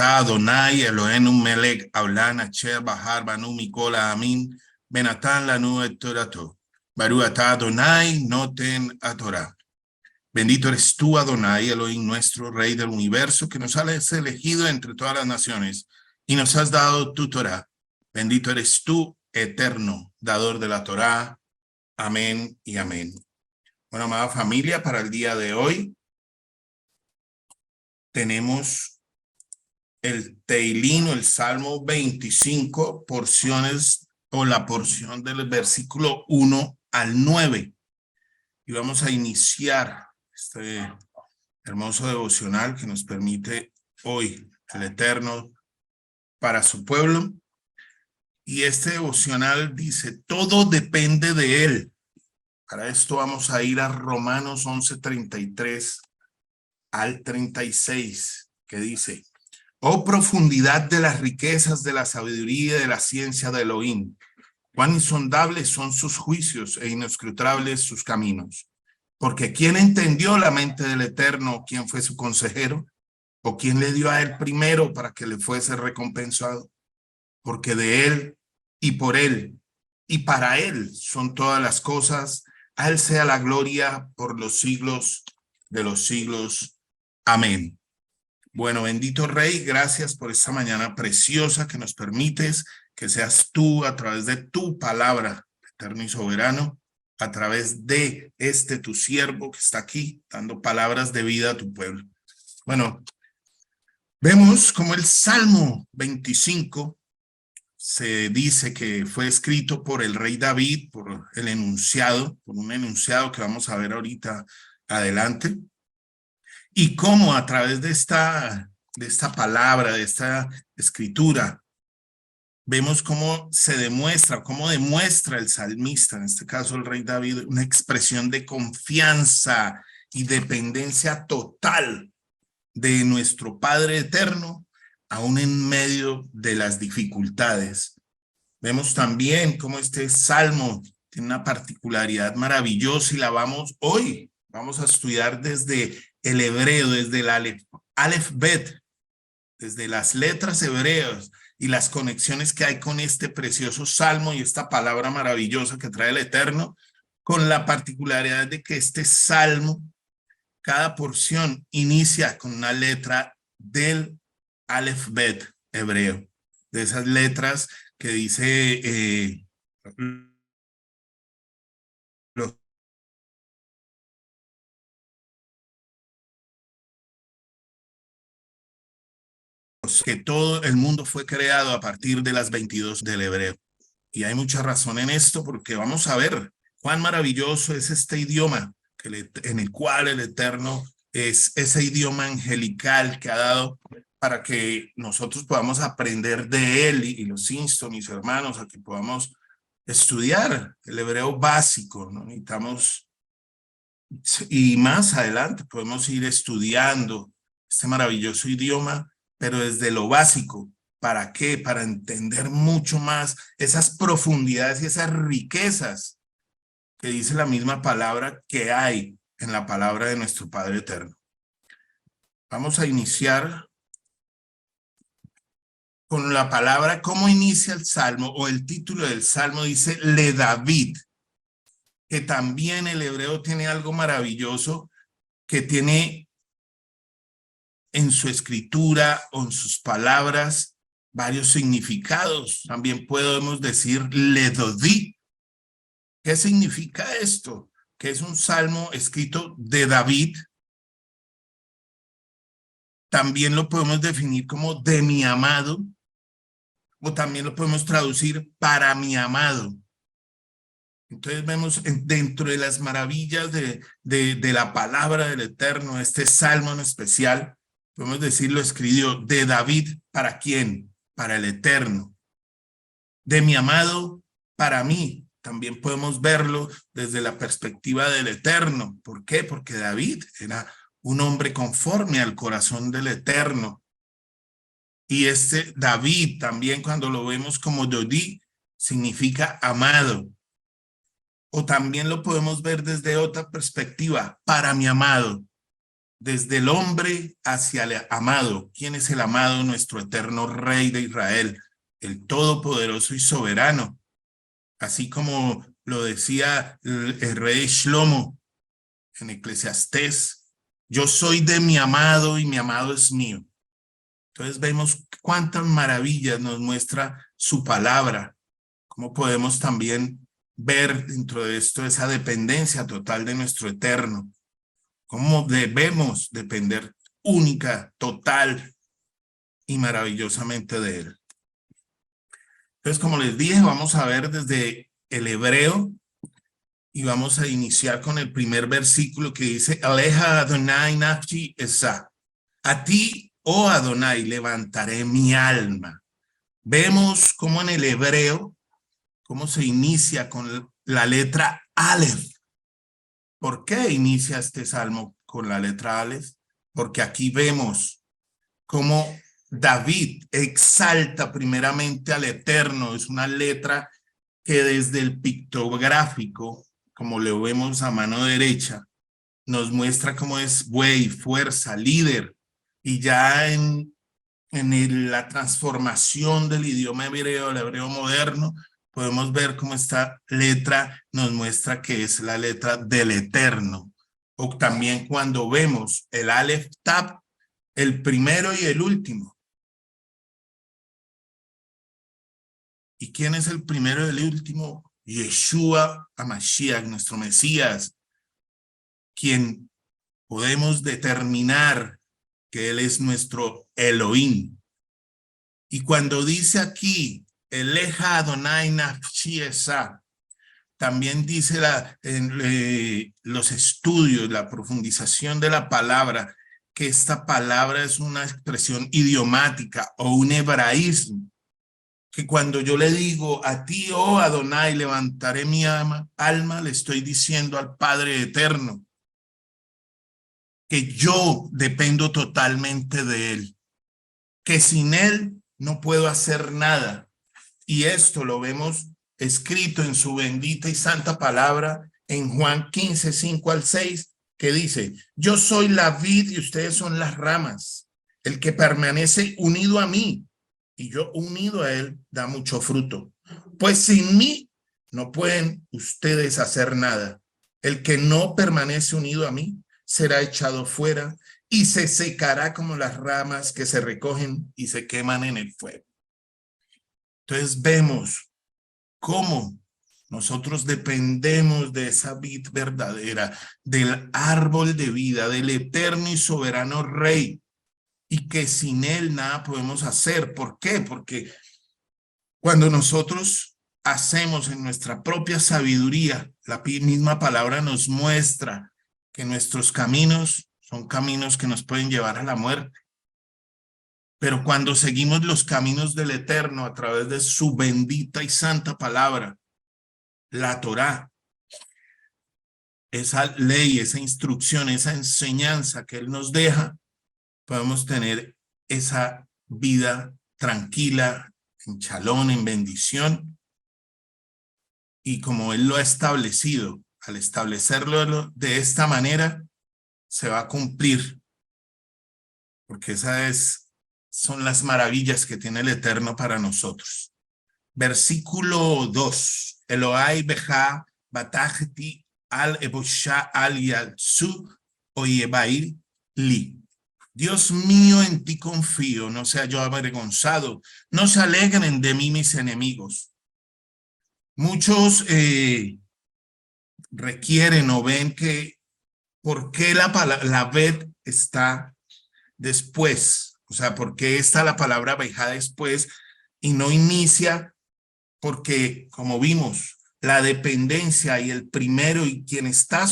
Atá Adonai Eloheinu Melech Haolam Asher Bahar Banu Mikol Ha'amim Benatan Lanu et Torato. Baruch Atá Adonai Noten HaTorah. Bendito eres tú, Adonai, Elohim, nuestro Rey del universo, que nos has elegido entre todas las naciones y nos has dado tu Torah. Bendito eres tú, eterno, dador de la Torah. Amén y amén. Bueno, amada familia, para el día de hoy tenemos el Teilín, el Salmo 25, porciones o la porción del versículo 1 al 9. Y vamos a iniciar este hermoso devocional que nos permite hoy el Eterno para su pueblo. Y este devocional dice, todo depende de Él. Para esto vamos a ir a Romanos 11:33 al 36, que dice, oh profundidad de las riquezas de la sabiduría y de la ciencia de Elohim, cuán insondables son sus juicios e inescrutables sus caminos. Porque ¿quién entendió la mente del Eterno? ¿Quién fue su consejero? ¿O quién le dio a él primero para que le fuese recompensado? Porque de él y por él y para él son todas las cosas. A él sea la gloria por los siglos de los siglos. Amén. Bueno, bendito Rey, gracias por esta mañana preciosa que nos permites que seas tú a través de tu palabra, eterno y soberano, a través de tu siervo que está aquí dando palabras de vida a tu pueblo. Bueno, vemos como el Salmo 25 se dice que fue escrito por el rey David, por un enunciado que vamos a ver ahorita adelante, y cómo a través de esta palabra, de esta escritura, vemos cómo cómo demuestra el salmista, en este caso el rey David, una expresión de confianza y dependencia total de nuestro Padre eterno, aún en medio de las dificultades. Vemos también cómo este salmo tiene una particularidad maravillosa y la vamos a estudiar desde el hebreo, desde el Aleph Bet, desde las letras hebreas y las conexiones que hay con este precioso salmo y esta palabra maravillosa que trae el Eterno, con la particularidad de que este salmo, cada porción inicia con una letra del Aleph Bet hebreo, de esas letras que dice que todo el mundo fue creado a partir de las 22 del hebreo. Y hay mucha razón en esto porque vamos a ver cuán maravilloso es este idioma en el cual el Eterno es ese idioma angelical que ha dado para que nosotros podamos aprender de él y los insto, mis hermanos, a que podamos estudiar el hebreo básico, ¿no? Necesitamos, y más adelante podemos ir estudiando este maravilloso idioma, pero desde lo básico. ¿Para qué? Para entender mucho más esas profundidades y esas riquezas que dice la misma palabra que hay en la palabra de nuestro Padre Eterno. Vamos a iniciar con la palabra, ¿cómo inicia el Salmo? O el título del Salmo dice, Le David, que también el hebreo tiene algo maravilloso, que tiene en su escritura o en sus palabras varios significados. También podemos decir Le Dodí. ¿Qué significa esto? Que es un salmo escrito de David. También lo podemos definir como de mi amado, o también lo podemos traducir para mi amado. Entonces vemos dentro de las maravillas de la palabra del Eterno, este salmo en especial, podemos decir, lo escribió de David, ¿para quién? Para el Eterno. De mi amado, para mí. También podemos verlo desde la perspectiva del Eterno. ¿Por qué? Porque David era un hombre conforme al corazón del Eterno. Y este David también, cuando lo vemos como Dodí, significa amado. O también lo podemos ver desde otra perspectiva, para mi amado. desde el hombre hacia el amado. ¿Quién es el amado? Nuestro eterno Rey de Israel, el Todopoderoso y Soberano. Así como lo decía el rey Shlomo en Eclesiastés, yo soy de mi amado y mi amado es mío. Entonces vemos cuántas maravillas nos muestra su palabra, cómo podemos también ver dentro de esto esa dependencia total de nuestro eterno, cómo debemos depender única, total y maravillosamente de él. Entonces, como les dije, vamos a ver desde el hebreo y vamos a iniciar con el primer versículo que dice, Aleja Adonai nafshi esa. A ti, oh Adonai, levantaré mi alma. Vemos cómo en el hebreo, cómo se inicia con la letra Aleph. ¿Por qué inicia este salmo con la letra Aleph? Porque aquí vemos cómo David exalta primeramente al Eterno. Es una letra que desde el pictográfico, como lo vemos a mano derecha, nos muestra cómo es buey, fuerza, líder. Y ya en la transformación del idioma hebreo, el hebreo moderno, podemos ver cómo esta letra nos muestra que es la letra del Eterno. O también cuando vemos el Aleph Tab, el primero y el último. ¿Y quién es el primero y el último? Yeshua HaMashiach, nuestro Mesías, quien podemos determinar que él es nuestro Elohim. Y cuando dice aquí, Eleja Adonai nafshi esa, también dice en los estudios, la profundización de la palabra, que esta palabra es una expresión idiomática o un hebraísmo, que cuando yo le digo a ti, oh Adonai, levantaré mi alma, le estoy diciendo al Padre Eterno que yo dependo totalmente de él, que sin él no puedo hacer nada. Y esto lo vemos escrito en su bendita y santa palabra en Juan 15, 5 al 6, que dice, yo soy la vid y ustedes son las ramas. El que permanece unido a mí y yo unido a él da mucho fruto. Pues sin mí no pueden ustedes hacer nada. El que no permanece unido a mí será echado fuera y se secará como las ramas que se recogen y se queman en el fuego. Entonces vemos cómo nosotros dependemos de esa vid verdadera, del árbol de vida, del eterno y soberano Rey, y que sin él nada podemos hacer. ¿Por qué? Porque cuando nosotros hacemos en nuestra propia sabiduría, la misma palabra nos muestra que nuestros caminos son caminos que nos pueden llevar a la muerte. Pero cuando seguimos los caminos del Eterno a través de su bendita y santa palabra, la Torá, esa ley, esa instrucción, esa enseñanza que Él nos deja, podemos tener esa vida tranquila, en shalom, en bendición, y como Él lo ha establecido, al establecerlo de esta manera, se va a cumplir, porque son las maravillas que tiene el Eterno para nosotros. Versículo 2. Elohai beja batachti al ebosha al yalsu oyebair li. Dios mío, en ti confío, no sea yo avergonzado, no se alegren de mí mis enemigos. Muchos requieren o ven que ¿por qué la bet está después? O sea, ¿por qué está la palabra beja después y no inicia? Porque, como vimos, la dependencia y el primero y quien está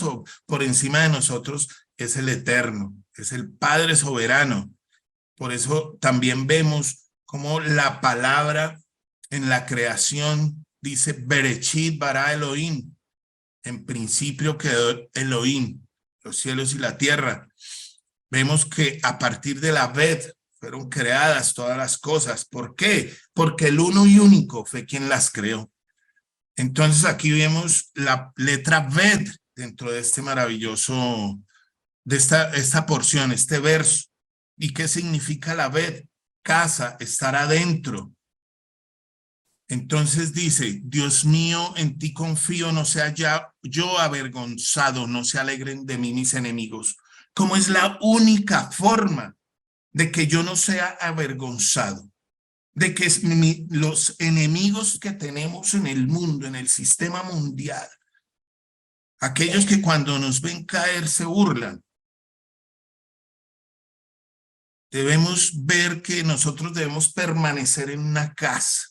por encima de nosotros es el Eterno, es el Padre soberano. Por eso también vemos cómo la palabra en la creación dice Bereshit bara Elohim. En principio quedó Elohim, los cielos y la tierra. Vemos que a partir de la Bet fueron creadas todas las cosas. ¿Por qué? Porque el uno y único fue quien las creó. Entonces aquí vemos la letra Bet dentro de este maravilloso de esta porción, este verso. ¿Y qué significa la ved? Casa, estar adentro. Entonces dice, Dios mío, en ti confío, no sea ya yo avergonzado, no se alegren de mí mis enemigos. ¿Cómo es la única forma de que yo no sea avergonzado? De que los enemigos que tenemos en el mundo, en el sistema mundial, aquellos que cuando nos ven caer se burlan, debemos ver que nosotros debemos permanecer en una casa.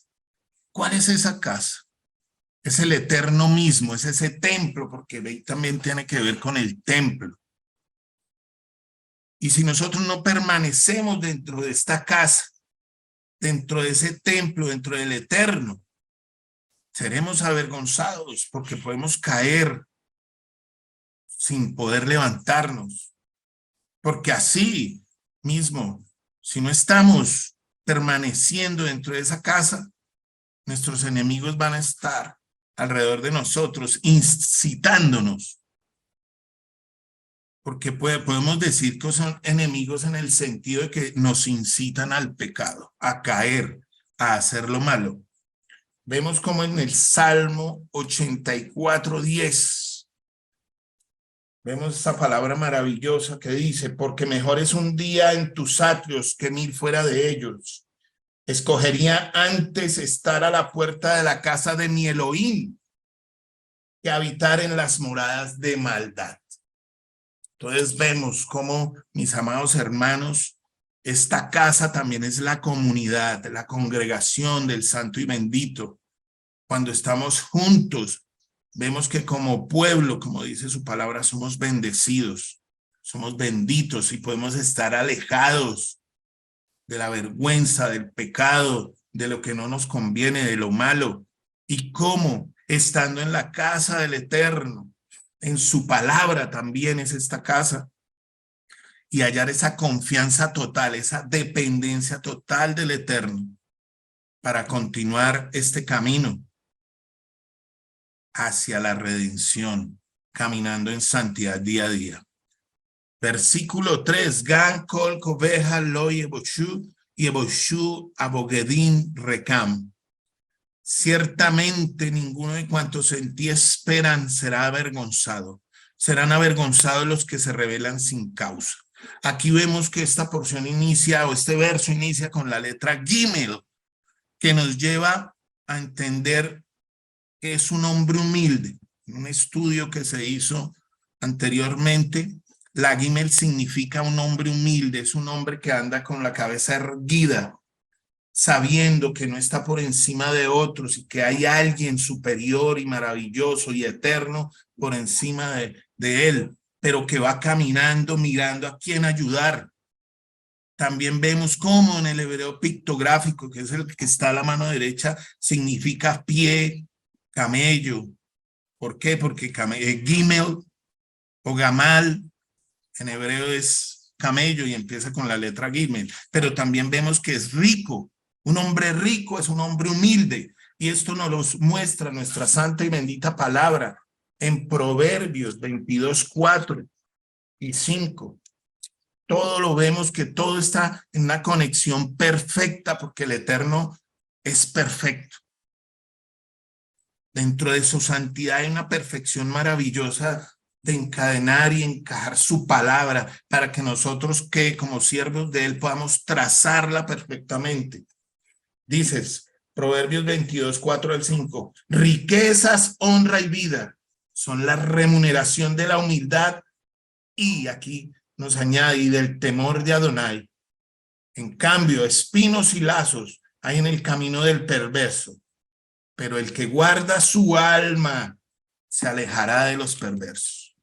¿Cuál es esa casa? Es el eterno mismo, es ese templo, porque también tiene que ver con el templo. Y si nosotros no permanecemos dentro de esta casa, dentro de ese templo, dentro del eterno, seremos avergonzados porque podemos caer sin poder levantarnos. Porque así mismo, si no estamos permaneciendo dentro de esa casa, nuestros enemigos van a estar alrededor de nosotros, incitándonos. Porque podemos decir que son enemigos en el sentido de que nos incitan al pecado, a caer, a hacer lo malo. Vemos como en el Salmo 84:10, vemos esta palabra maravillosa que dice, porque mejor es un día en tus atrios que 1000 fuera de ellos. Escogería antes estar a la puerta de la casa de mi Elohim que habitar en las moradas de maldad. Entonces vemos cómo, mis amados hermanos, esta casa también es la comunidad, la congregación del Santo y Bendito. Cuando estamos juntos, vemos que como pueblo, como dice su palabra, somos bendecidos, somos benditos y podemos estar alejados de la vergüenza, del pecado, de lo que no nos conviene, de lo malo. Y cómo, estando en la casa del Eterno, en su palabra también es esta casa, y hallar esa confianza total, esa dependencia total del Eterno para continuar este camino hacia la redención, caminando en santidad día a día. Versículo 3, Gan kol koveja lo yeboshu abogedin recam. Ciertamente ninguno de cuantos en ti esperan será avergonzado. Serán avergonzados los que se rebelan sin causa. Aquí vemos que esta porción inicia, o este verso inicia con la letra Gimel, que nos lleva a entender que es un hombre humilde. Un estudio que se hizo anteriormente, la Gimel significa un hombre humilde, es un hombre que anda con la cabeza erguida, sabiendo que no está por encima de otros y que hay alguien superior y maravilloso y eterno por encima de él, pero que va caminando mirando a quién ayudar. También vemos cómo en el hebreo pictográfico, que es el que está a la mano derecha, significa pie, camello. ¿Por qué? Porque gimel o gamal en hebreo es camello y empieza con la letra gimel, pero también vemos que es rico. Un hombre rico es un hombre humilde, y esto nos lo muestra nuestra santa y bendita palabra en Proverbios 22:4 y 5. Todo lo vemos que todo está en una conexión perfecta porque el Eterno es perfecto. Dentro de su santidad hay una perfección maravillosa de encadenar y encajar su palabra para que nosotros que como siervos de él podamos trazarla perfectamente. Dices, Proverbios 22:4-5, riquezas, honra y vida son la remuneración de la humildad, y aquí nos añade, y del temor de Adonai. En cambio, espinos y lazos hay en el camino del perverso, pero el que guarda su alma se alejará de los perversos.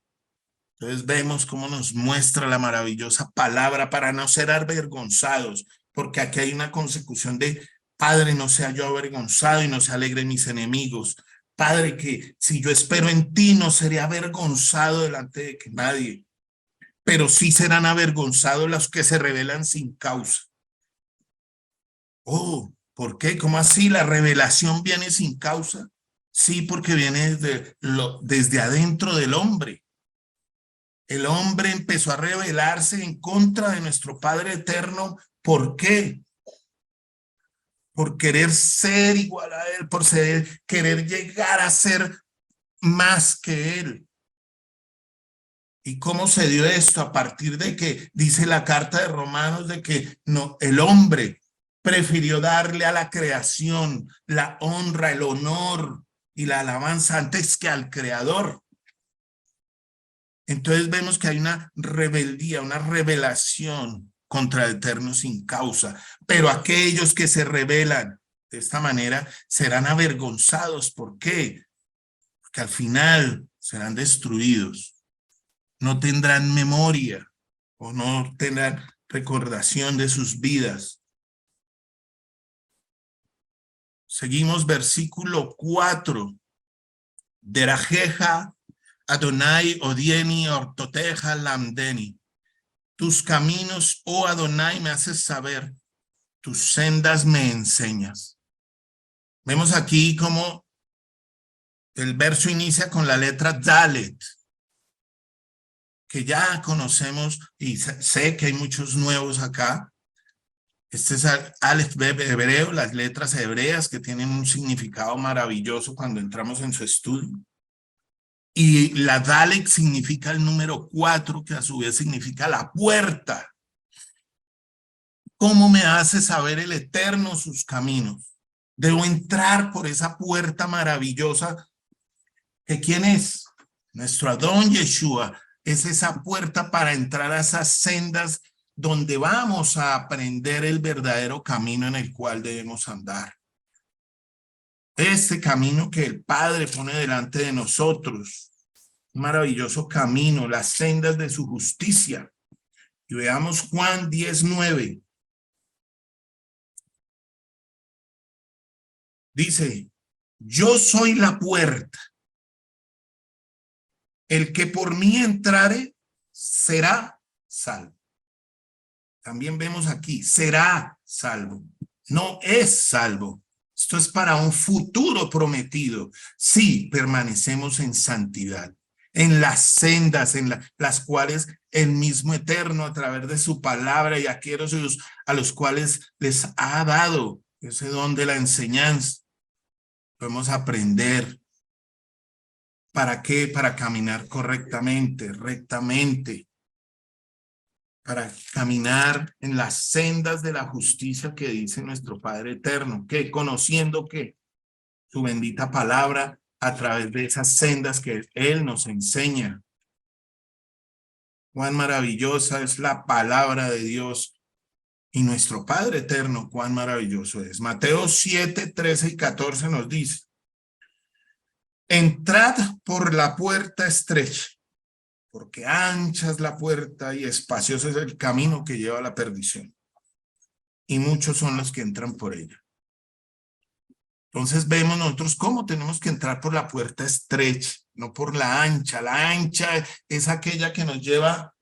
Entonces vemos cómo nos muestra la maravillosa palabra para no ser avergonzados, porque aquí hay una consecución de Padre, no sea yo avergonzado y no se alegren mis enemigos. Padre, que si yo espero en ti no seré avergonzado delante de que nadie, pero sí serán avergonzados los que se rebelan sin causa. Oh, ¿por qué? ¿Cómo así? ¿La revelación viene sin causa? Sí, porque viene desde adentro del hombre. El hombre empezó a rebelarse en contra de nuestro Padre eterno. ¿Por qué? Por querer ser igual a él, por querer llegar a ser más que él. ¿Y cómo se dio esto? A partir de que dice la carta de Romanos de que no, el hombre prefirió darle a la creación la honra, el honor y la alabanza antes que al Creador. Entonces vemos que hay una rebeldía, una rebelación contra el Eterno sin causa. Pero aquellos que se rebelan de esta manera serán avergonzados. ¿Por qué? Porque al final serán destruidos. No tendrán memoria o no tendrán recordación de sus vidas. Seguimos versículo 4. Derajeja Adonai odieni ortoteja lamdeni. Tus caminos, oh Adonai, me haces saber, tus sendas me enseñas. Vemos aquí cómo el verso inicia con la letra Dalet, que ya conocemos y sé que hay muchos nuevos acá. Este es Aleph Beb hebreo, las letras hebreas que tienen un significado maravilloso cuando entramos en su estudio. Y la Dalet significa el número 4, que a su vez significa la puerta. ¿Cómo me hace saber el Eterno sus caminos? Debo entrar por esa puerta maravillosa. ¿Que quién es? Nuestro Adón Yeshua. Es esa puerta para entrar a esas sendas donde vamos a aprender el verdadero camino en el cual debemos andar. Este camino que el Padre pone delante de nosotros. Un maravilloso camino, las sendas de su justicia. Y veamos Juan 10:9. Dice, yo soy la puerta. El que por mí entrare será salvo. También vemos aquí, será salvo. No es salvo. Esto es para un futuro prometido. Si permanecemos en santidad, en las sendas en las cuales el mismo Eterno a través de su palabra y aquellos a los cuales les ha dado ese don de la enseñanza. Podemos aprender. ¿Para qué? Para caminar correctamente, rectamente. Para caminar en las sendas de la justicia que dice nuestro Padre Eterno. Que conociendo que su bendita palabra a través de esas sendas que Él nos enseña. Cuán maravillosa es la palabra de Dios. Y nuestro Padre Eterno, cuán maravilloso es. Mateo 7:13-14 nos dice. Entrad por la puerta estrecha, porque ancha es la puerta y espacioso es el camino que lleva a la perdición. Y muchos son los que entran por ella. Entonces vemos nosotros cómo tenemos que entrar por la puerta estrecha, no por la ancha. La ancha es aquella que nos lleva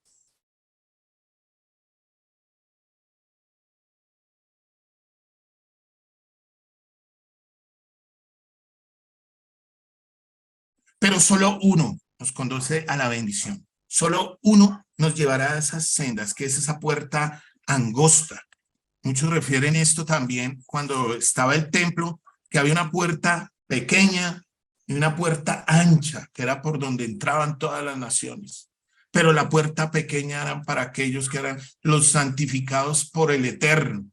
pero solo uno nos conduce a la bendición. Solo uno nos llevará a esas sendas, que es esa puerta angosta. Muchos refieren esto también cuando estaba el templo, que había una puerta pequeña y una puerta ancha, que era por donde entraban todas las naciones. Pero la puerta pequeña era para aquellos que eran los santificados por el Eterno,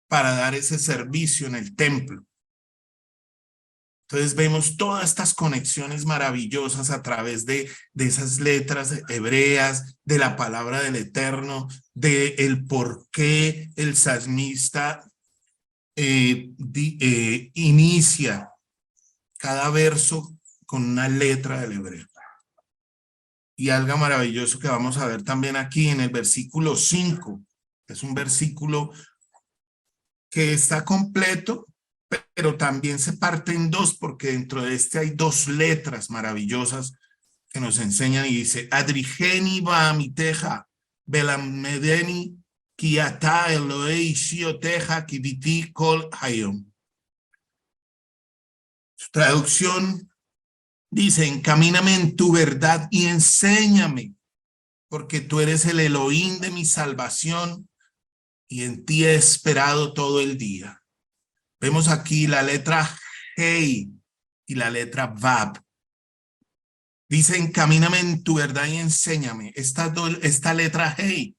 para dar ese servicio en el templo. Entonces vemos todas estas conexiones maravillosas a través de esas letras hebreas, de la palabra del Eterno, de el por qué el salmista inicia cada verso con una letra del hebreo. Y algo maravilloso que vamos a ver también aquí en el versículo 5. Es un versículo que está completo, pero también se parte en dos, porque dentro de este hay dos letras maravillosas que nos enseñan y dice, Adrigeni ba'amiteja, belamedeni ki ata Elohei shioteja ki viti kol hayom. Su traducción Dice, encamíname en tu verdad y enséñame, porque tú eres el Elohim de mi salvación y en ti he esperado todo el día. Vemos aquí la letra Hey y la letra Vav. Dice, encamíname en tu verdad y enséñame. Esta letra Hey,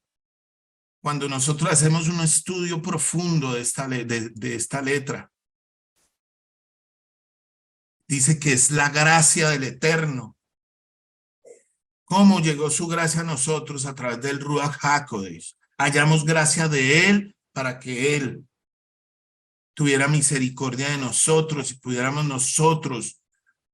cuando nosotros hacemos un estudio profundo de esta letra, dice que es la gracia del Eterno. ¿Cómo llegó su gracia a nosotros? A través del Ruach HaKodesh. Hallamos gracia de Él para que Él tuviera misericordia de nosotros y pudiéramos nosotros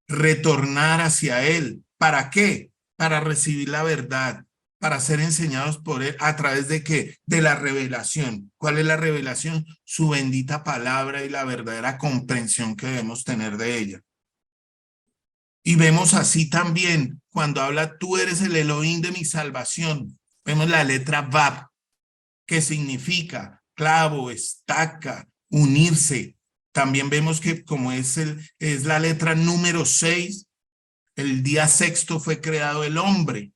retornar hacia Él. ¿Para qué? Para recibir la verdad, para ser enseñados por Él. ¿A través de qué? De la revelación. ¿Cuál es la revelación? Su bendita palabra y la verdadera comprensión que debemos tener de ella. Y vemos así también cuando habla, tú eres el Elohim de mi salvación. Vemos la letra Vav, que significa clavo, estaca, unirse. También vemos que como es la letra número 6, el día sexto fue creado el hombre.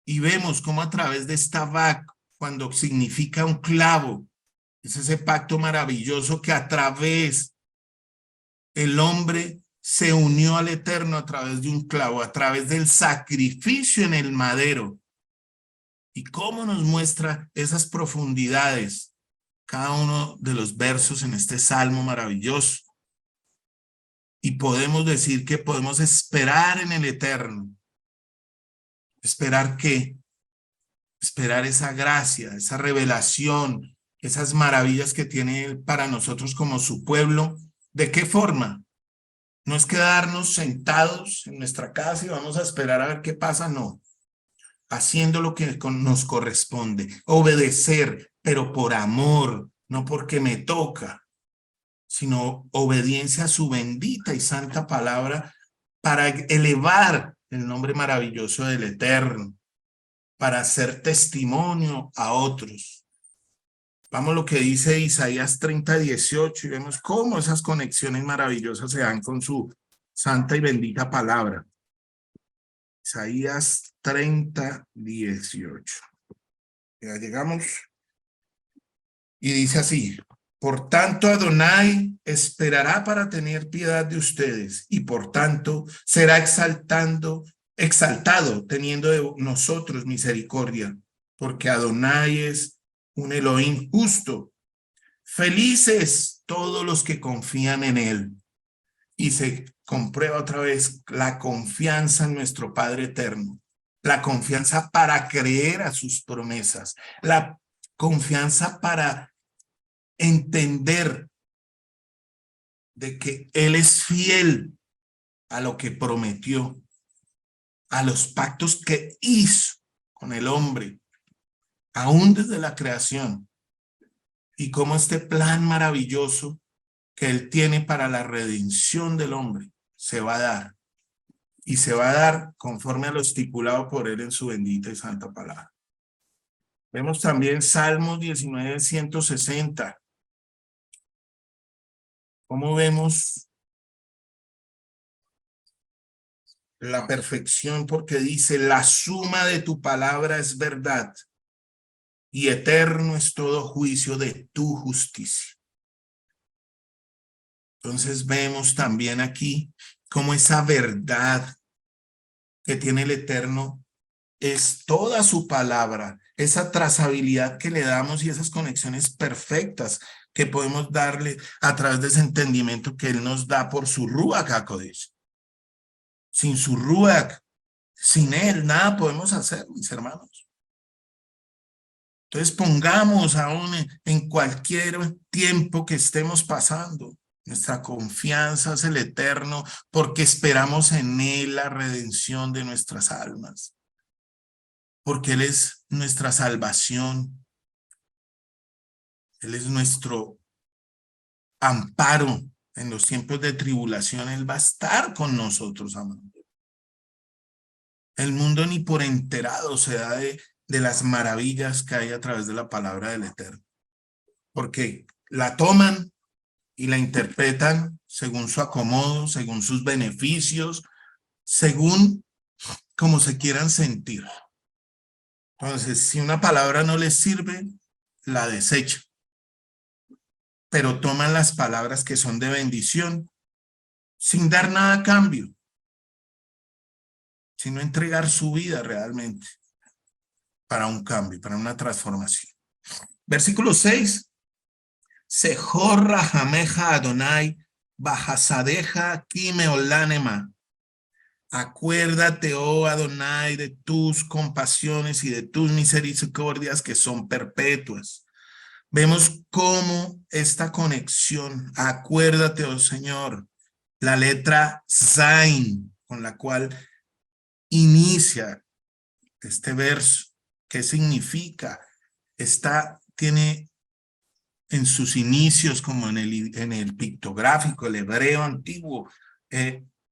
Y vemos cómo a través de esta Vav, cuando significa un clavo, es ese pacto maravilloso que a través el hombre se unió al Eterno a través de un clavo, a través del sacrificio en el madero. ¿Y cómo nos muestra esas profundidades cada uno de los versos en este salmo maravilloso? Y podemos decir que podemos esperar en el Eterno. ¿Esperar qué? Esperar esa gracia, esa revelación, esas maravillas que tiene Él para nosotros como su pueblo. ¿De qué forma? No es quedarnos sentados en nuestra casa y vamos a esperar a ver qué pasa, no. Haciendo lo que nos corresponde, obedecer, pero por amor, no porque me toca, sino obediencia a su bendita y santa palabra para elevar el nombre maravilloso del Eterno, para hacer testimonio a otros. Vamos a lo que dice Isaías 30:18 y vemos cómo esas conexiones maravillosas se dan con su santa y bendita palabra. Isaías 30:18. Ya llegamos. Y dice así, por tanto Adonai esperará para tener piedad de ustedes y por tanto será exaltado teniendo de nosotros misericordia, porque Adonai es un Elohim justo. Felices todos los que confían en él. Y se comprueba otra vez la confianza en nuestro Padre Eterno, la confianza para creer a sus promesas, la confianza para entender de que Él es fiel a lo que prometió, a los pactos que hizo con el hombre, aún desde la creación, y cómo este plan maravilloso que Él tiene para la redención del hombre se va a dar. Y se va a dar conforme a lo estipulado por Él en su bendita y santa palabra. Vemos también Salmos 19:160. ¿Cómo vemos la perfección? Porque dice, la suma de tu palabra es verdad y eterno es todo juicio de tu justicia. Entonces vemos también aquí cómo esa verdad que tiene el Eterno es toda su palabra, esa trazabilidad que le damos y esas conexiones perfectas que podemos darle a través de ese entendimiento que Él nos da por su Ruach HaKodesh. Sin su Ruach, sin Él, nada podemos hacer, mis hermanos. Entonces pongamos aún en cualquier tiempo que estemos pasando, nuestra confianza es el Eterno porque esperamos en Él la redención de nuestras almas. Porque Él es nuestra salvación. Él es nuestro amparo en los tiempos de tribulación. Él va a estar con nosotros, amados. El mundo ni por enterado se da de las maravillas que hay a través de la palabra del Eterno. Porque la toman y la interpretan según su acomodo, según sus beneficios, según como se quieran sentir. Entonces, si una palabra no les sirve, la desechan. Pero toman las palabras que son de bendición sin dar nada a cambio, sino entregar su vida realmente para un cambio, para una transformación. Versículo 6. Sejor rahameja Adonai, bajasadeja kimeolanema. Acuérdate, oh Adonai, de tus compasiones y de tus misericordias que son perpetuas. Vemos cómo esta conexión, acuérdate, oh Señor, la letra Zain, con la cual inicia este verso. ¿Qué significa? Tiene en sus inicios, como en el pictográfico, el hebreo antiguo,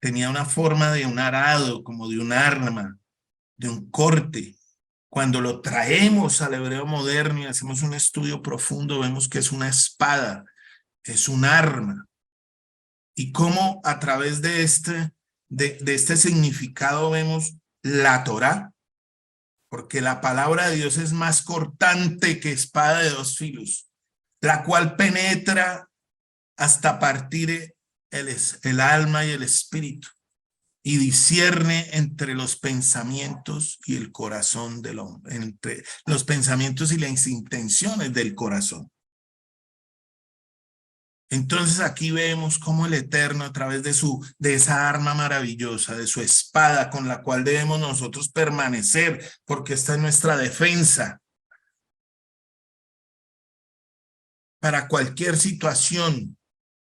tenía una forma de un arado, como de un arma, de un corte. Cuando lo traemos al hebreo moderno y hacemos un estudio profundo, vemos que es una espada, es un arma. Y cómo a través de este significado vemos la Torá, porque la palabra de Dios es más cortante que espada de dos filos, la cual penetra hasta partir el alma y el espíritu y discierne entre los pensamientos y el corazón del hombre, entre los pensamientos y las intenciones del corazón. Entonces aquí vemos cómo el Eterno, a través de esa arma maravillosa, de su espada con la cual debemos nosotros permanecer, porque esta es nuestra defensa para cualquier situación,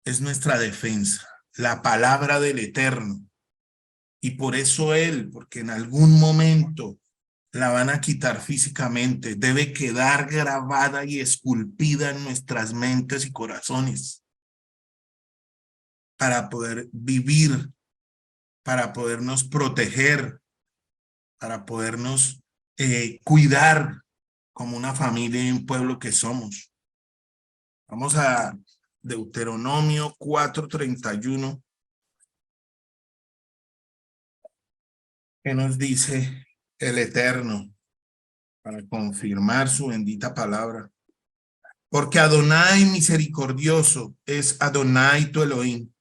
es nuestra defensa, la palabra del Eterno. Y por eso Él, porque en algún momento la van a quitar físicamente, debe quedar grabada y esculpida en nuestras mentes y corazones para poder vivir, para podernos proteger, para podernos cuidar como una familia y un pueblo que somos. Vamos a Deuteronomio 4:31. ¿Qué nos dice el Eterno para confirmar su bendita palabra? Porque Adonai misericordioso es Adonai tu Elohim.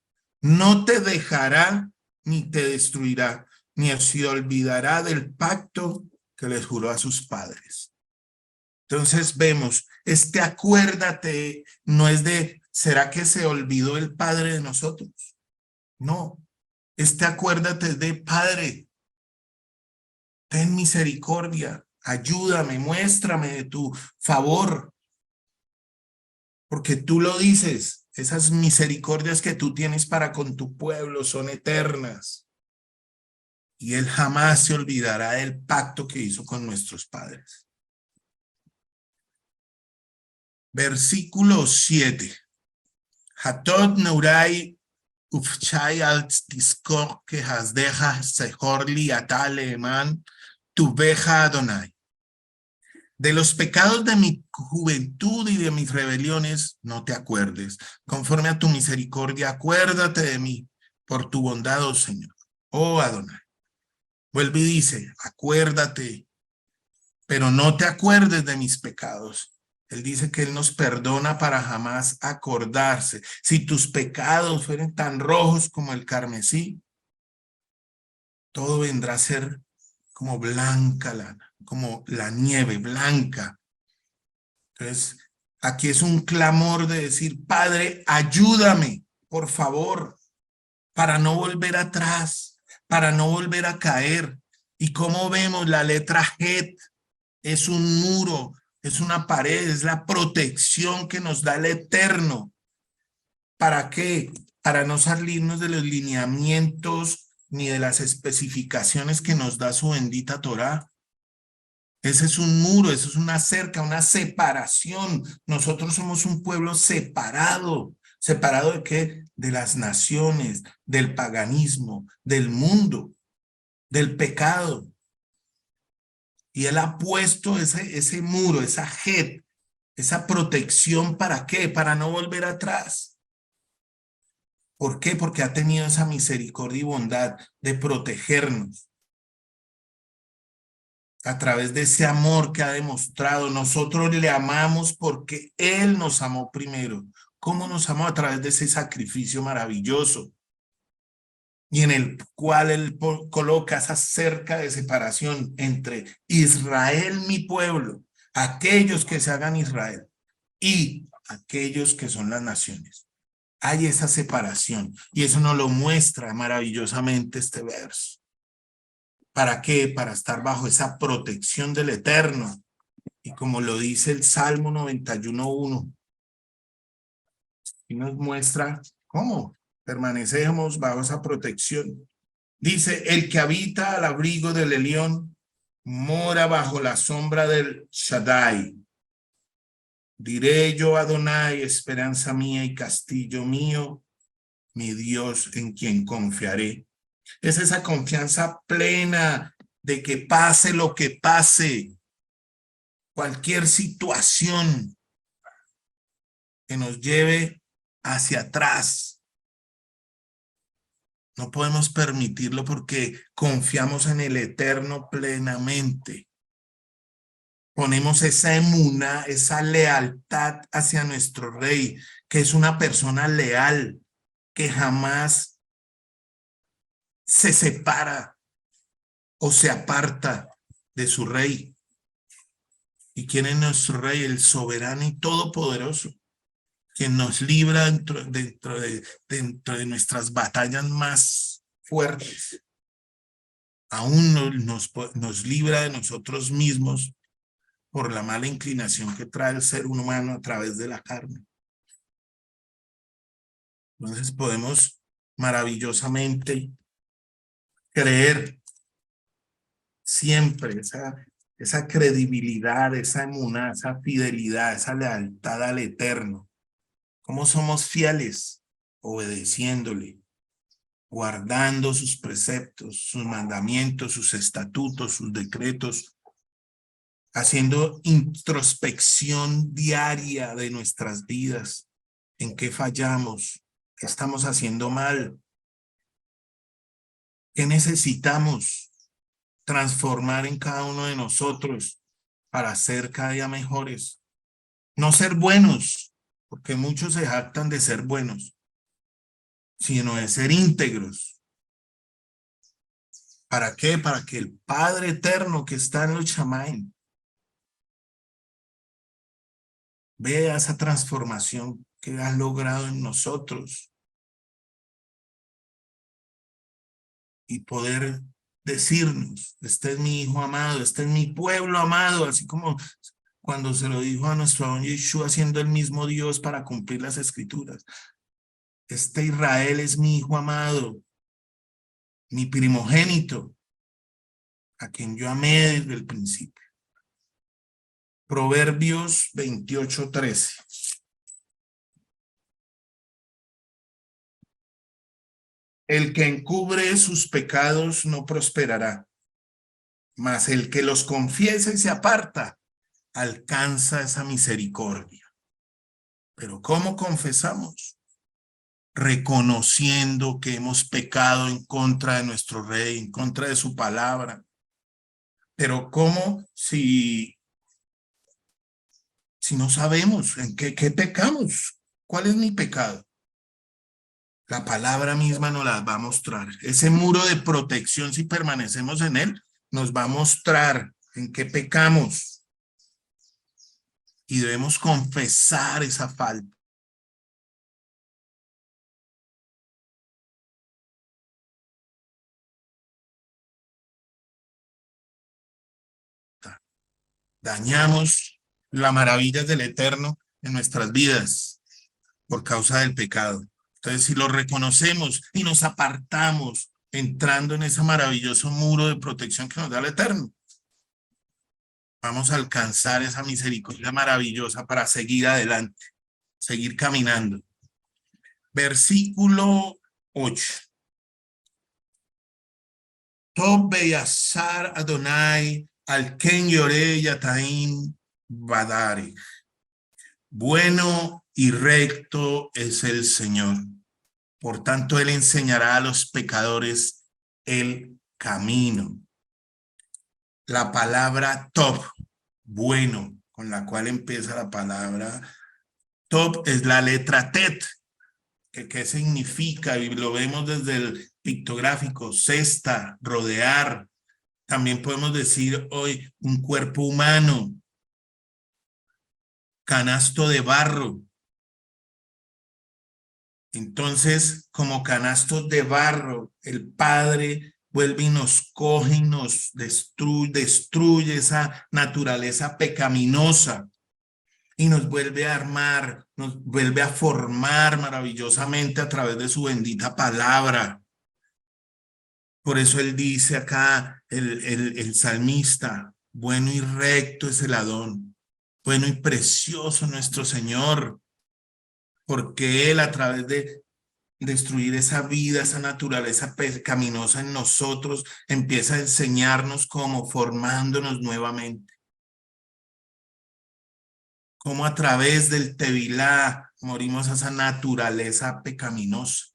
No te dejará ni te destruirá, ni se olvidará del pacto que les juró a sus padres. Entonces vemos, acuérdate, no es de, ¿será que se olvidó el Padre de nosotros? No, acuérdate de Padre, ten misericordia, ayúdame, muéstrame de tu favor, porque tú lo dices, esas misericordias que tú tienes para con tu pueblo son eternas. Y Él jamás se olvidará del pacto que hizo con nuestros padres. Versículo 7. Hatot neurai ufchai al tiskor que hasdeja sehorli atale eman tu veja Adonai. De los pecados de mi juventud y de mis rebeliones no te acuerdes. Conforme a tu misericordia, acuérdate de mí por tu bondad, oh Señor. Oh Adonai. Vuelve y dice, acuérdate, pero no te acuerdes de mis pecados. Él dice que Él nos perdona para jamás acordarse. Si tus pecados fueran tan rojos como el carmesí, todo vendrá a ser como blanca lana, como la nieve blanca. Entonces, aquí es un clamor de decir, Padre, ayúdame, por favor, para no volver atrás, para no volver a caer. Y como vemos, la letra Het es un muro, es una pared, es la protección que nos da el Eterno. ¿Para qué? Para no salirnos de los lineamientos ni de las especificaciones que nos da su bendita Torá. Ese es un muro, eso es una cerca, una separación. Nosotros somos un pueblo separado. ¿Separado de qué? De las naciones, del paganismo, del mundo, del pecado. Y Él ha puesto ese muro, esa jet, esa protección, ¿para qué? Para no volver atrás. ¿Por qué? Porque ha tenido esa misericordia y bondad de protegernos a través de ese amor que ha demostrado. Nosotros le amamos porque Él nos amó primero. ¿Cómo nos amó? A través de ese sacrificio maravilloso y en el cual Él coloca esa cerca de separación entre Israel, mi pueblo, aquellos que se hagan Israel, y aquellos que son las naciones. Hay esa separación y eso nos lo muestra maravillosamente este verso. ¿Para qué? Para estar bajo esa protección del Eterno. Y como lo dice el Salmo 91:1, y nos muestra cómo permanecemos bajo esa protección. Dice, el que habita al abrigo del Elión mora bajo la sombra del Shaddai. Diré yo a Adonai, esperanza mía y castillo mío, mi Dios en quien confiaré. Es esa confianza plena de que pase lo que pase, cualquier situación que nos lleve hacia atrás. No podemos permitirlo porque confiamos en el Eterno plenamente. Ponemos esa emuná, esa lealtad hacia nuestro Rey, que es una persona leal, que jamás se separa o se aparta de su Rey. ¿Y quién es nuestro Rey? El soberano y todopoderoso, quien nos libra dentro de nuestras batallas más fuertes. Aún nos libra de nosotros mismos por la mala inclinación que trae el ser humano a través de la carne. Entonces podemos maravillosamente creer siempre esa credibilidad, esa emuná, esa fidelidad, esa lealtad al Eterno. ¿Cómo somos fieles? Obedeciéndole, guardando sus preceptos, sus mandamientos, sus estatutos, sus decretos, haciendo introspección diaria de nuestras vidas, en qué fallamos, qué estamos haciendo mal, qué necesitamos transformar en cada uno de nosotros para ser cada día mejores. No ser buenos, porque muchos se jactan de ser buenos, sino de ser íntegros. ¿Para qué? Para que el Padre eterno que está en los Shamaim vea esa transformación que has logrado en nosotros y poder decirnos, este es mi hijo amado, este es mi pueblo amado, así como cuando se lo dijo a nuestro don Yeshua, siendo el mismo Dios para cumplir las escrituras. Este Israel es mi hijo amado, mi primogénito, a quien yo amé desde el principio. Proverbios 28:13. El que encubre sus pecados no prosperará, mas el que los confiesa y se aparta alcanza esa misericordia. Pero ¿cómo confesamos? Reconociendo que hemos pecado en contra de nuestro Rey, en contra de su palabra. Pero ¿cómo si no sabemos en qué pecamos? ¿Cuál es mi pecado? La palabra misma nos las va a mostrar. Ese muro de protección, si permanecemos en él, nos va a mostrar en qué pecamos. Y debemos confesar esa falta. Dañamos las maravillas del Eterno en nuestras vidas por causa del pecado. Entonces, si lo reconocemos y nos apartamos entrando en ese maravilloso muro de protección que nos da el Eterno, vamos a alcanzar esa misericordia maravillosa para seguir adelante, seguir caminando. Versículo 8. Tov beyasar Adonai al ken yoreh yataim badari. Bueno y recto es el Señor, Por tanto, él enseñará a los pecadores el camino. La palabra top, bueno, con la cual empieza la palabra top, es la letra tet. ¿Qué significa? Y lo vemos desde el pictográfico: cesta, rodear. También podemos decir hoy un cuerpo humano, canasto de barro. Entonces, como canastos de barro, el Padre vuelve y nos coge y nos destruye esa naturaleza pecaminosa y nos vuelve a armar, nos vuelve a formar maravillosamente a través de su bendita palabra. Por eso él dice acá, el salmista: bueno y recto es el Adón, bueno y precioso nuestro Señor, porque él, a través de destruir esa vida, esa naturaleza pecaminosa en nosotros, empieza a enseñarnos cómo, formándonos nuevamente, cómo a través del Tevilá morimos a esa naturaleza pecaminosa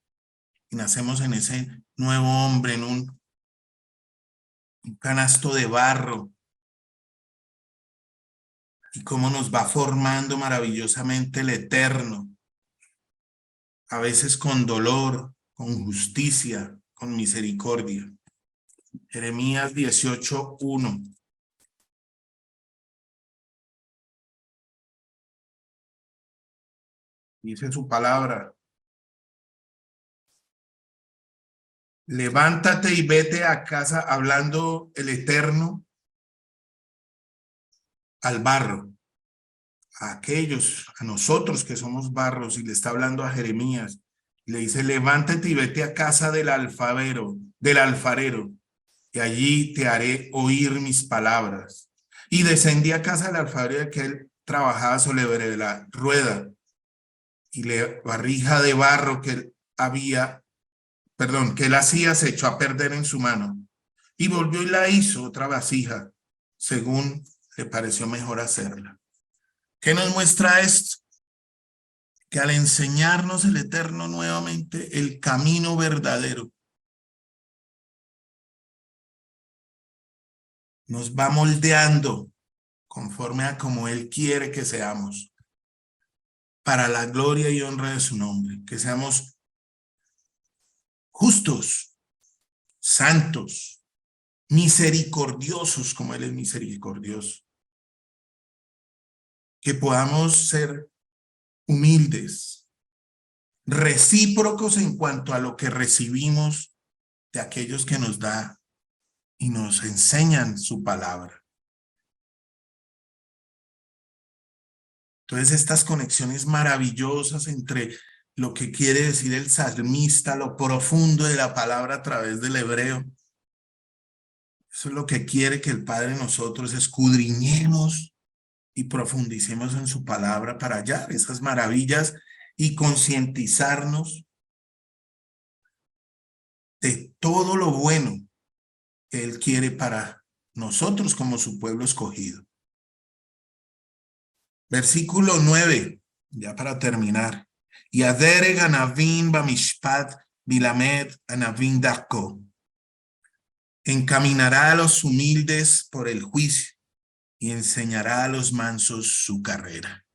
y nacemos en ese nuevo hombre, en un canasto de barro, y cómo nos va formando maravillosamente el Eterno, a veces con dolor, con justicia, con misericordia. Jeremías 18:1. Dice su palabra: levántate y vete a casa, hablando el Eterno al barro, a aquellos, a nosotros que somos barros, y le está hablando a Jeremías. Le dice: levántate y vete a casa del alfarero, y allí te haré oír mis palabras. Y descendí a casa del alfarero, que él trabajaba sobre la rueda, y la barrija de barro que él que él hacía se echó a perder en su mano. Y volvió y la hizo otra vasija, según le pareció mejor hacerla. ¿Qué nos muestra esto? Que al enseñarnos el Eterno nuevamente el camino verdadero, nos va moldeando conforme a como Él quiere que seamos, para la gloria y honra de su nombre, que seamos justos, santos, misericordiosos como Él es misericordioso, que podamos ser humildes, recíprocos en cuanto a lo que recibimos de aquellos que nos da y nos enseñan su palabra. Entonces, estas conexiones maravillosas entre lo que quiere decir el salmista, lo profundo de la palabra a través del hebreo, eso es lo que quiere que el Padre nosotros escudriñemos y profundicemos en su palabra para hallar esas maravillas y concientizarnos de todo lo bueno que Él quiere para nosotros como su pueblo escogido. Versículo 9, ya para terminar. Y adere ganavin bamishpat bilamed anavin darko. Encaminará a los humildes por el juicio y enseñará a los mansos su carrera.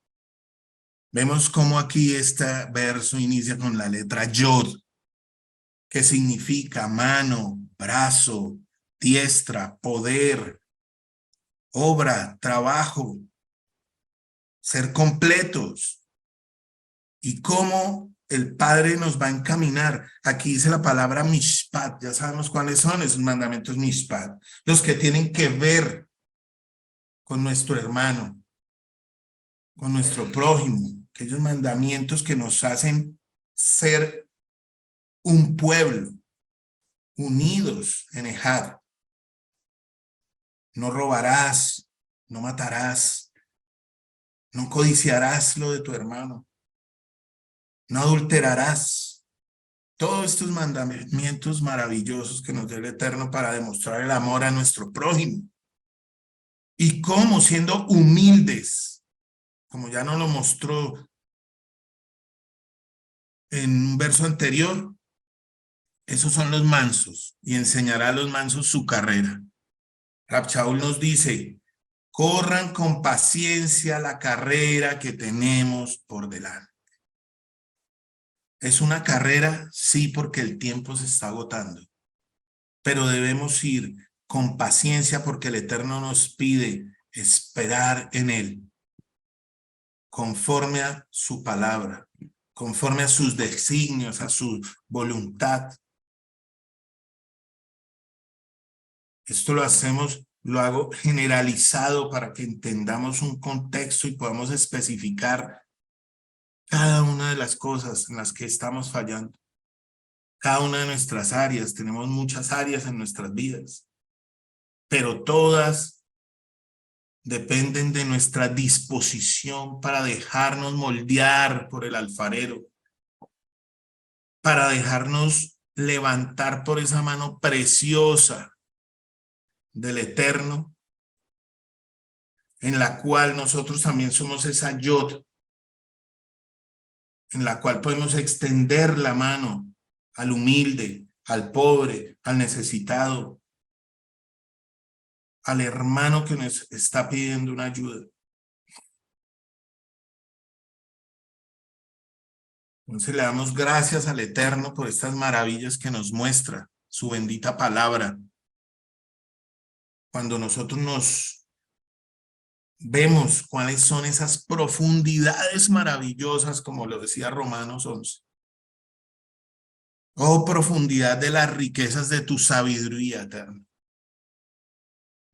Vemos cómo aquí este verso inicia con la letra Yod, que significa mano, brazo, diestra, poder, obra, trabajo, ser completos. Y cómo el Padre nos va a encaminar. Aquí dice la palabra mishpat. Ya sabemos cuáles son esos mandamientos mishpat. Los que tienen que ver con nuestro hermano, con nuestro prójimo. Aquellos mandamientos que nos hacen ser un pueblo, unidos en Ejad. No robarás, no matarás, no codiciarás lo de tu hermano, no adulterarás. Todos estos mandamientos maravillosos que nos da el Eterno para demostrar el amor a nuestro prójimo. Y cómo, siendo humildes, como ya nos lo mostró en un verso anterior, esos son los mansos, y enseñará a los mansos su carrera. Rab Shaul nos dice, corran con paciencia la carrera que tenemos por delante. Es una carrera, sí, porque el tiempo se está agotando, pero debemos ir con paciencia porque el Eterno nos pide esperar en Él, conforme a su palabra, conforme a sus designios, a su voluntad. Esto lo hago generalizado para que entendamos un contexto y podamos especificar cada una de las cosas en las que estamos fallando. Cada una de nuestras áreas, tenemos muchas áreas en nuestras vidas, pero todas dependen de nuestra disposición para dejarnos moldear por el alfarero, para dejarnos levantar por esa mano preciosa del Eterno, en la cual nosotros también somos esa yod, en la cual podemos extender la mano al humilde, al pobre, al necesitado, al hermano que nos está pidiendo una ayuda. Entonces le damos gracias al Eterno por estas maravillas que nos muestra su bendita palabra. Cuando nosotros nos vemos cuáles son esas profundidades maravillosas, como lo decía Romanos 11. Oh, profundidad de las riquezas de tu sabiduría, Eterno.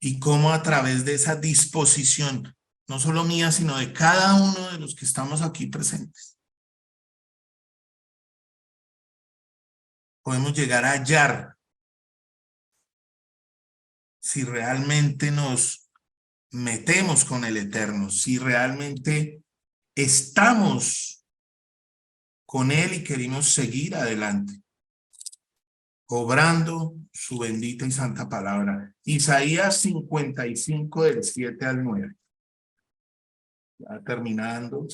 Y cómo a través de esa disposición, no solo mía, sino de cada uno de los que estamos aquí presentes, podemos llegar a hallar si realmente nos metemos con el Eterno, si realmente estamos con Él y queremos seguir adelante, obrando su bendita y santa palabra. Isaías 55 del 7 al 9. Ya terminando.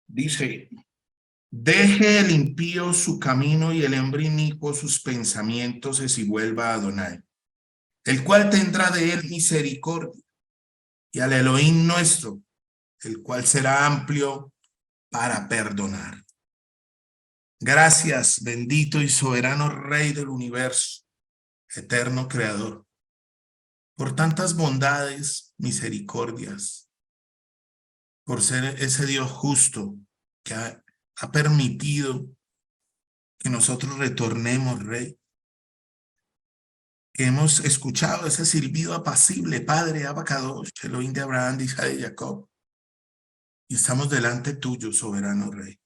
Dice, deje el impío su camino y el hombre inicuo sus pensamientos y vuelva a Adonai, el cual tendrá de él misericordia, y al Elohim nuestro, el cual será amplio para perdonar. Gracias, bendito y soberano Rey del universo, eterno Creador, por tantas bondades, misericordias, por ser ese Dios justo que ha permitido que nosotros retornemos, Rey. Que hemos escuchado ese silbido apacible, Padre, Abacadosh, Elohim de Abraham, de Isaac y de Jacob. Y estamos delante tuyo, soberano Rey.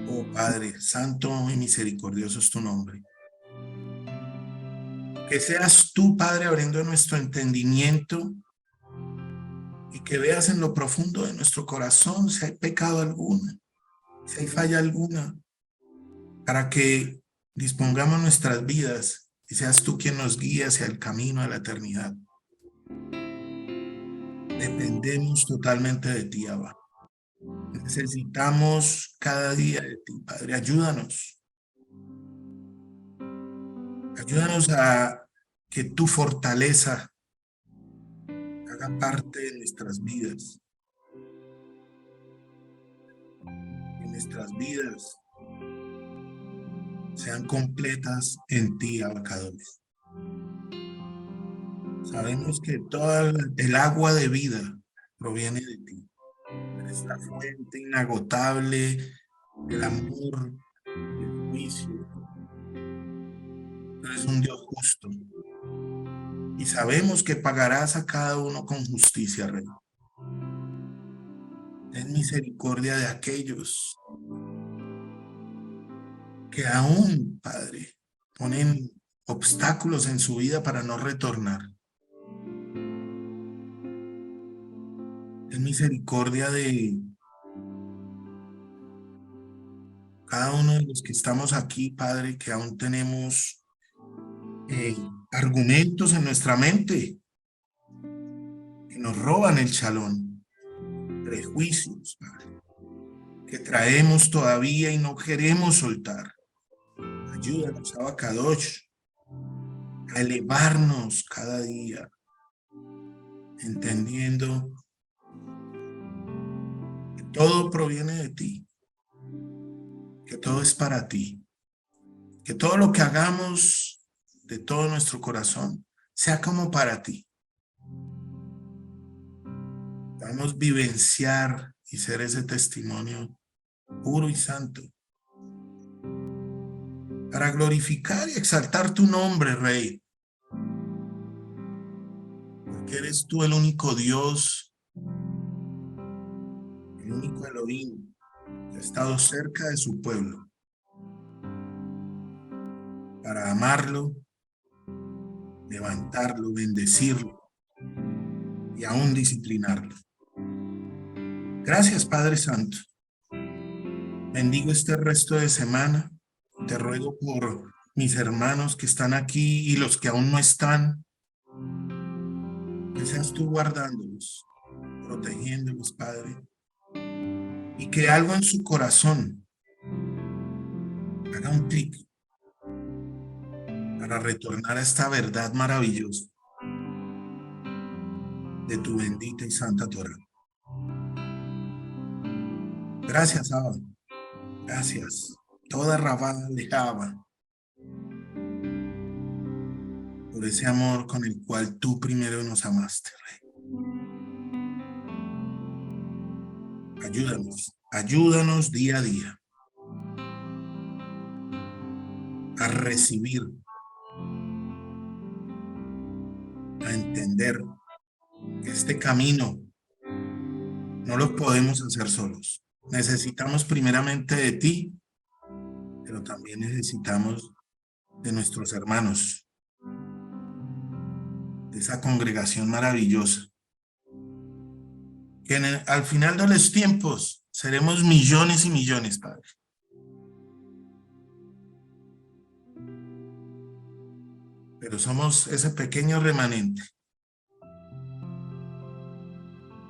Oh Padre, santo y misericordioso es tu nombre. Que seas tú, Padre, abriendo nuestro entendimiento y que veas en lo profundo de nuestro corazón si hay pecado alguno, si hay falla alguna, para que dispongamos nuestras vidas y seas tú quien nos guíe hacia el camino de la eternidad. Dependemos totalmente de ti, Abba. Necesitamos cada día de ti, Padre. Ayúdanos. Ayúdanos a que tu fortaleza haga parte de nuestras vidas. Que nuestras vidas sean completas en ti, Abacadosh. Sabemos que toda el agua de vida proviene de ti. Eres la fuente inagotable del amor, del juicio. Eres un Dios justo. Y sabemos que pagarás a cada uno con justicia, Rey. Ten misericordia de aquellos que aún, Padre, ponen obstáculos en su vida para no retornar. Ten misericordia de cada uno de los que estamos aquí, Padre, que aún tenemos argumentos en nuestra mente que nos roban el shalom. prejuicios, Padre, que traemos todavía y no queremos soltar. Ayúdanos, Abacadosh, a elevarnos cada día, entendiendo que todo proviene de ti, que todo es para ti, que todo lo que hagamos de todo nuestro corazón sea como para ti. Vamos a vivenciar y ser ese testimonio puro y santo para glorificar y exaltar tu nombre, Rey, porque eres tú el único Dios, el único Elohim que ha estado cerca de su pueblo para amarlo, levantarlo, bendecirlo y aún disciplinarlo. Gracias, Padre Santo. Bendigo este resto de semana. Te ruego por mis hermanos que están aquí y los que aún no están, que seas tú guardándolos, protegiéndolos, Padre, y que algo en su corazón haga un clic para retornar a esta verdad maravillosa de tu bendita y santa Torah. Gracias, Abba. Gracias. Toda rabada dejaba por ese amor con el cual tú primero nos amaste, Rey. Ayúdanos día a día a recibir, a entender que este camino no lo podemos hacer solos. Necesitamos primeramente de ti, pero también necesitamos de nuestros hermanos, de esa congregación maravillosa, que al final de los tiempos seremos millones y millones, Padre. Pero somos ese pequeño remanente.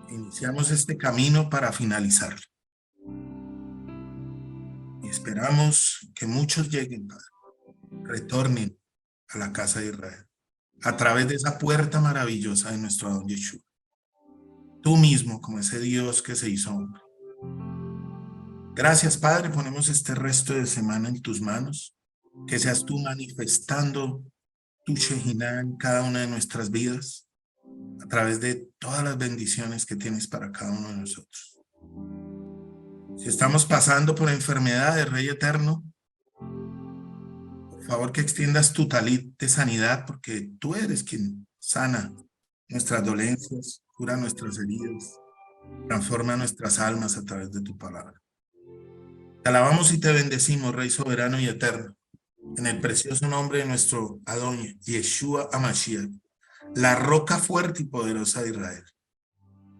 Iniciamos este camino para finalizarlo. Y esperamos que muchos lleguen, Padre, retornen a la casa de Israel, a través de esa puerta maravillosa de nuestro Adón Yeshua. Tú mismo, como ese Dios que se hizo hombre. Gracias, Padre, ponemos este resto de semana en tus manos, que seas tú manifestando tu Shejinah en cada una de nuestras vidas, a través de todas las bendiciones que tienes para cada uno de nosotros. Si estamos pasando por enfermedades, Rey Eterno, por favor que extiendas tu talit de sanidad, porque tú eres quien sana nuestras dolencias, cura nuestras heridas, transforma nuestras almas a través de tu palabra. Te alabamos y te bendecimos, Rey soberano y eterno, en el precioso nombre de nuestro Adón Yeshua HaMashiach, la roca fuerte y poderosa de Israel.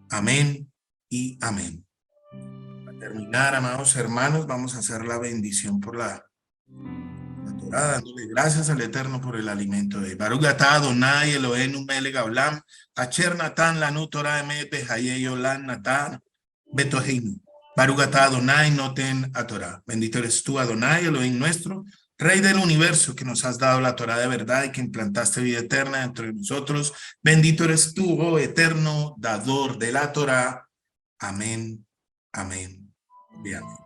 Amén y amén. Para terminar, amados hermanos, vamos a hacer la bendición por la Torah, dándole gracias al Eterno por el alimento de Baruch atah Adonai Eloheinu melech haolam, asher natan lanu Torah emet behayei olam natan betoheinu. Baruch atah Adonai noten a Torah. Bendito eres tú, Adonai, Elohim nuestro, Rey del universo, que nos has dado la Torah de verdad y que implantaste vida eterna dentro de nosotros. Bendito eres tú, oh eterno dador de la Torah. Amén, amén y amén.